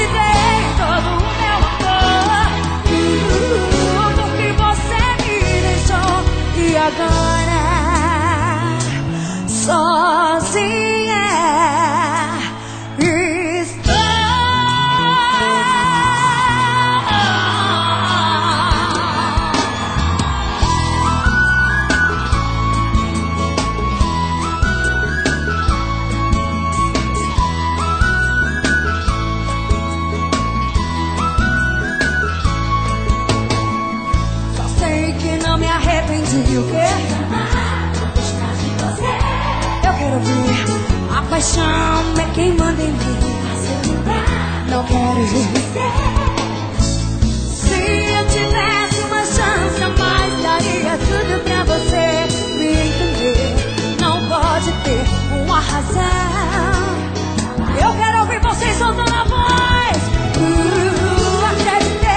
te dei todo o meu amor, porque você me deixou. E agora, sozinha estou. Só sei que não me arrependi. O quê? Eu quero ver. A paixão é quem manda em mim. Não quero ver. Se eu tivesse uma chance a mais, daria tudo pra você me entender. Não pode ter uma razão. Eu quero ouvir vocês soltando a voz. Acreditei.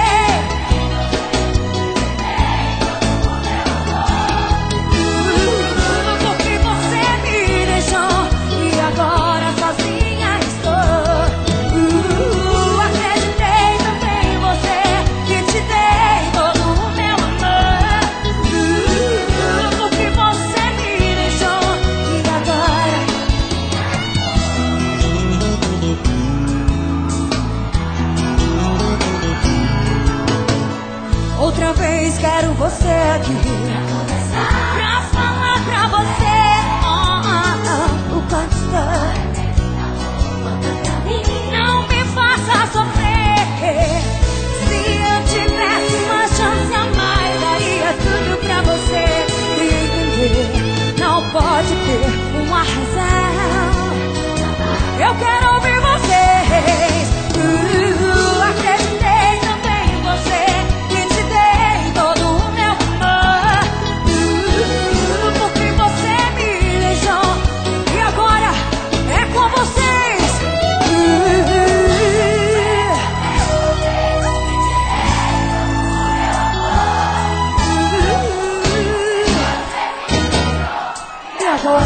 Porque você me deixou. E agora sozinha estou. Acreditei também em você, que te dei todo o meu amor. Porque você me deixou. E agora outra vez quero você aqui pra falar pra você o quanto estou. Não me faça sofrer. Se eu tivesse uma chance a mais, daria tudo pra você me entender. Não pode ter uma razão. Eu quero ouvir vocês. Acreditei também em você, que te dei todo o meu amor. Porque você me deixou. E agora é com vocês. E agora